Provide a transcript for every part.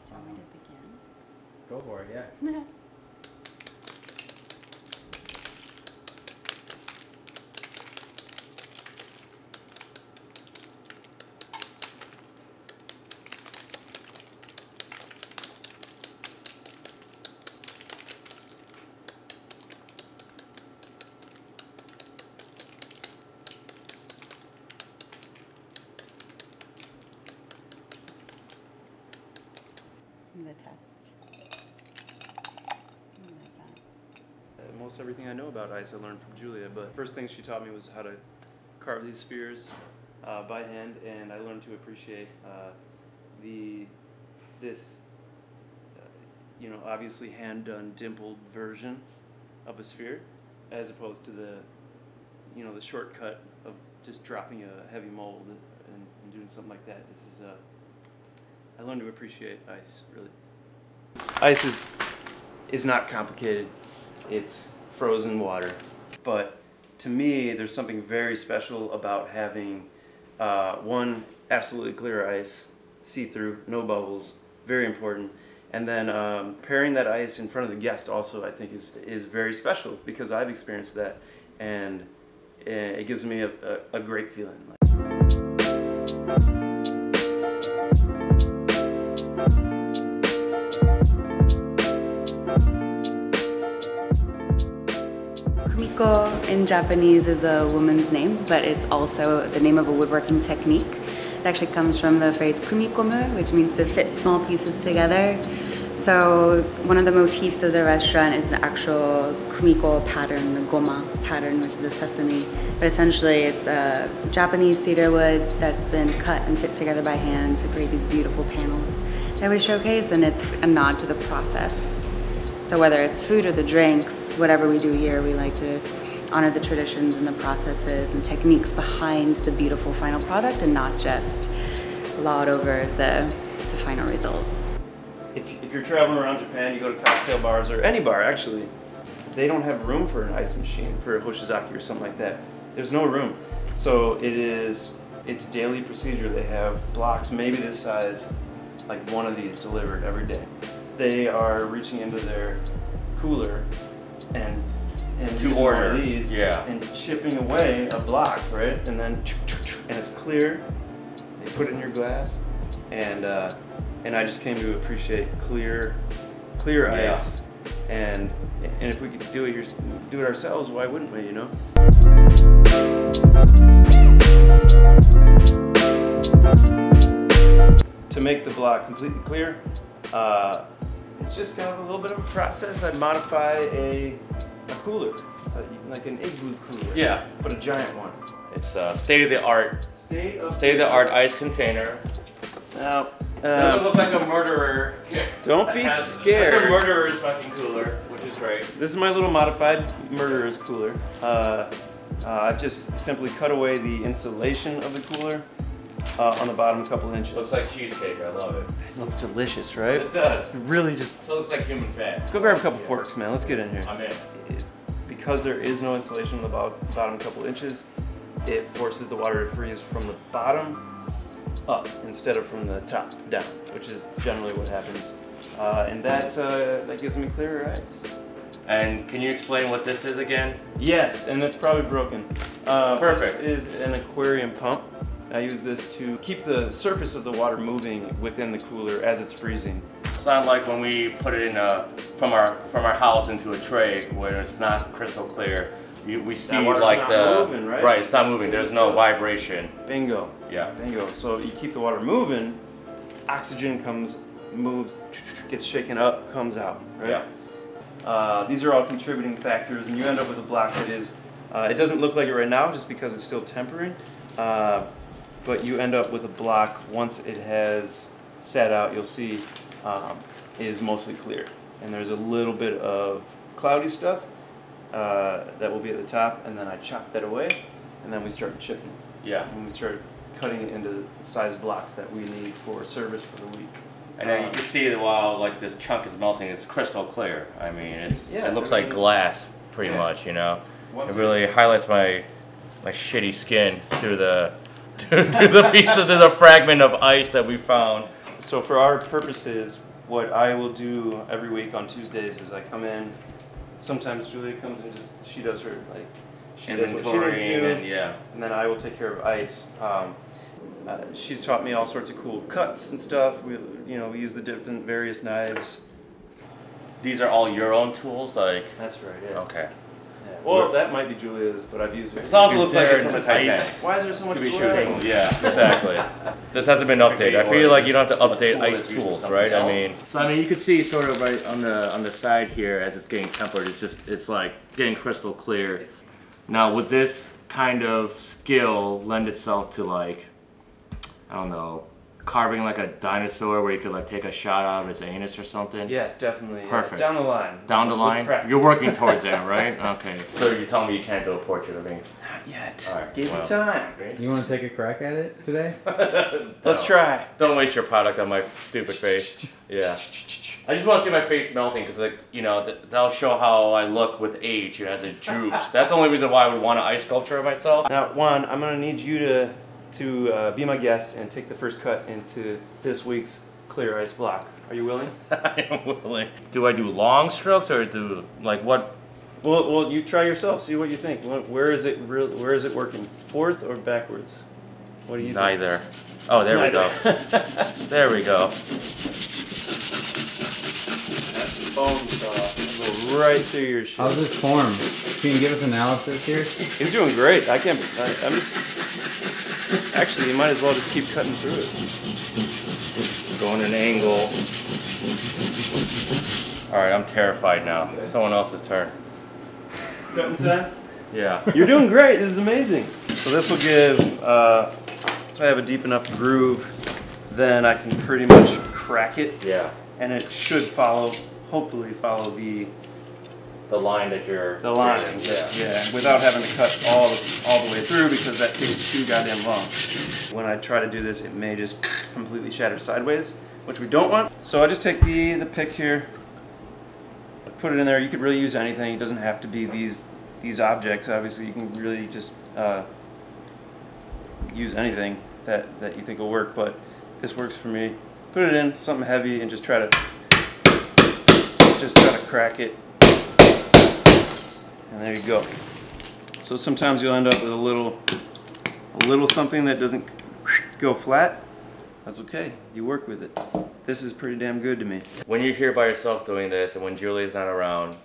Do you want me to begin? Go for it, yeah. The test. Like that. Most everything I know about ice I learned from Julia, but first thing she taught me was how to carve these spheres by hand, and I learned to appreciate this obviously hand done dimpled version of a sphere, as opposed to the the shortcut of just dropping a heavy mold and doing something like that. This is I learned to appreciate ice, really. Ice is not complicated. It's frozen water. But to me, there's something very special about having one, absolutely clear ice, see-through, no bubbles, very important. And then pairing that ice in front of the guest also, I think, is very special, because I've experienced that, and it gives me a great feeling. Kumiko in Japanese is a woman's name, but it's also the name of a woodworking technique. It actually comes from the phrase kumikomu, which means to fit small pieces together. So one of the motifs of the restaurant is the actual kumiko pattern, the goma pattern, which is a sesame. But essentially it's a Japanese cedar wood that's been cut and fit together by hand to create these beautiful panels that we showcase, and it's a nod to the process. So whether it's food or the drinks, whatever we do here, we like to honor the traditions and the processes and techniques behind the beautiful final product, and not just laud over the final result. If you're traveling around Japan, you go to cocktail bars, or any bar actually, they don't have room for an ice machine, for a hoshizaki or something like that. There's no room. So it's daily procedure. They have blocks maybe this size, like one of these delivered every day. They are reaching into their cooler and to order these, yeah, and chipping away a block, right? And then it's clear. They put it in your glass, and I just came to appreciate clear ice. And if we could do it ourselves, why wouldn't we? To make the block completely clear, it's just kind of a little bit of a process. I'd modify a cooler, like an igloo cooler. Yeah. But a giant one. It's state-of-the-art ice container. Now, doesn't look like a murderer. Don't be scared. It's a murderer's fucking cooler, which is great. This is my little modified murderer's cooler. I've just simply cut away the insulation of the cooler on the bottom a couple inches. Looks like cheesecake. I love it. It looks delicious, right? It does. It really just... So it looks like human fat. Go grab a couple forks, man. Let's get in here. I'm in. Because there is no insulation on the bottom couple inches, it forces the water to freeze from the bottom up instead of from the top down, which is generally what happens. And that gives me clearer ice. And can you explain what this is again? Yes, and it's probably broken. Perfect. This is an aquarium pump. I use this to keep the surface of the water moving within the cooler as it's freezing. It's not like when we put it in from our house into a tray where it's not crystal clear. We see like moving, right? It's not moving. There's no vibration. Bingo. Yeah. Bingo. So you keep the water moving, oxygen moves, gets shaken up, comes out, right? Yeah. These are all contributing factors, and you end up with a block that is, it doesn't look like it right now just because it's still tempering, but you end up with a block once it has sat out, you'll see, is mostly clear. And there's a little bit of cloudy stuff that will be at the top, and then I chop that away, and then we start chipping. Yeah. And we start cutting it into the size blocks that we need for service for the week. And then you can see that while like this chunk is melting, it's crystal clear. I mean, it looks like glass, pretty much. It really highlights my shitty skin through the piece of there's a fragment of ice that we found. So for our purposes, what I will do every week on Tuesdays is I come in. Sometimes Julia comes and she does her like she does what she needs to do, and then I will take care of ice. She's taught me all sorts of cool cuts and stuff. We use the different various knives. These are all your own tools, like. That's right. Yeah. Okay. Yeah. Well, that might be Julia's, but I've used it. This also looks like it's from the Titanic. Why is there so much to be glare? shooting? Yeah, exactly. This hasn't been updated. I feel like you don't have to update ice tools, right? I mean, so you can see sort of right on the side here as it's getting tempered. It's like getting crystal clear. Now, would this kind of skill lend itself to like, I don't know, carving like a dinosaur where you could like take a shot out of its anus or something? Yes, definitely. Perfect. Down the line. Down the line? Practice. You're working towards that, right? Okay. So you're telling me you can't do a portrait of me? Not yet. All right. Give me time. You want to take a crack at it today? Let's try. Don't waste your product on my stupid face. Yeah. I just want to see my face melting because, like, that'll show how I look with age as it droops. That's the only reason why I would want an ice sculpture of myself. Now, Juan, I'm gonna need you to be my guest and take the first cut into this week's clear ice block. Are you willing? I am willing. Do I do long strokes or do like what? Well, you try yourself. See what you think. Where is it working? Forth or backwards? What do you think? Neither. Oh, there we go. There we go. That's bone saw. Go right through your shit. How's this form? Can you give us analysis here? He's doing great. I'm just. Actually, you might as well just keep cutting through it. Going an angle. All right, I'm terrified now. Okay. Someone else's turn. Cutting time? Yeah. You're doing great. This is amazing. So this will give. So I have a deep enough groove, then I can pretty much crack it. Yeah. And it should hopefully follow the line that you're. The line. Yeah. Without having to cut all the way through because that takes too goddamn long. When I try to do this, it may just completely shatter sideways, which we don't want. So I just take the pick here, put it in there. You could really use anything. It doesn't have to be these objects. Obviously, you can really just use anything that you think will work. But this works for me. Put it in something heavy and just try to crack it. And there you go. So sometimes you'll end up with a little something that doesn't go flat. That's okay. You work with it. This is pretty damn good to me. When you're here by yourself doing this, and when Julie's not around,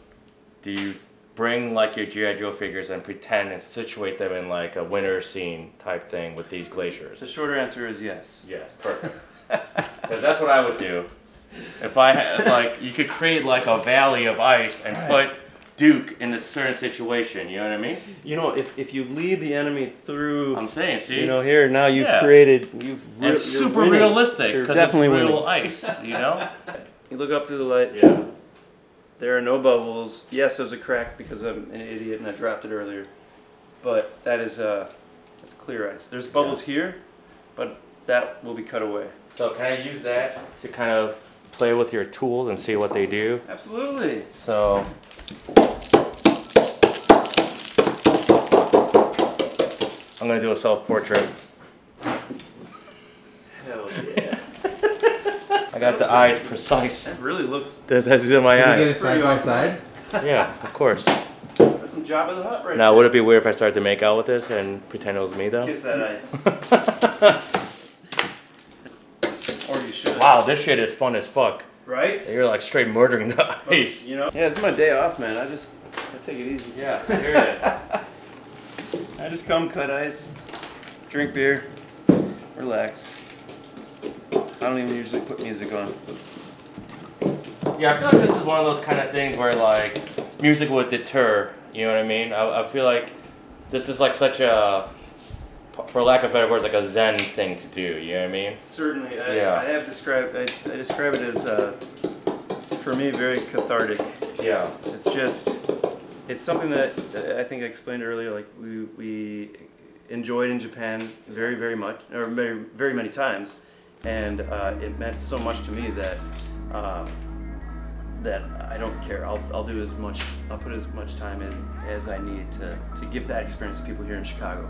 do you bring like your G.I. Joe figures and pretend and situate them in like a winter scene type thing with these glaciers? The shorter answer is yes. Yes, perfect. Because that's what I would do. If I had, like, you could create like a valley of ice and put Duke in a certain situation, you know what I mean? You know, if you lead the enemy through, I'm saying, see? You know, here now you've created, it's super realistic because it's real ice, you know? You look up through the light. Yeah. There are no bubbles. Yes, there's a crack because I'm an idiot and I dropped it earlier, but that's clear ice. There's bubbles here, but that will be cut away. So can I use that to kind of play with your tools and see what they do? Absolutely. So. I'm gonna do a self-portrait. Hell yeah. I got the eyes precise. That really looks. That's in my eyes. Can you get it side by side? Yeah, of course. That's some Jabba the Hutt right now, there. would it be weird if I started to make out with this and pretend it was me though? Kiss that ice. Or you should. Wow, this shit is fun as fuck. Right? You're like straight murdering the ice. You know? Yeah, it's my day off, man. I take it easy. Yeah, I hear it. I just come, cut ice, drink beer, relax. I don't even usually put music on. Yeah, I feel like this is one of those kind of things where like music would deter, you know what I mean? I feel like this is like such a, for lack of better words, like a zen thing to do, you know what I mean? Certainly. I describe it as, for me, very cathartic. Yeah. It's something that I think I explained earlier, like we enjoyed in Japan very, very much, or very, very many times. And it meant so much to me that that I don't care. I'll do as much. I'll put as much time in as I need to give that experience to people here in Chicago.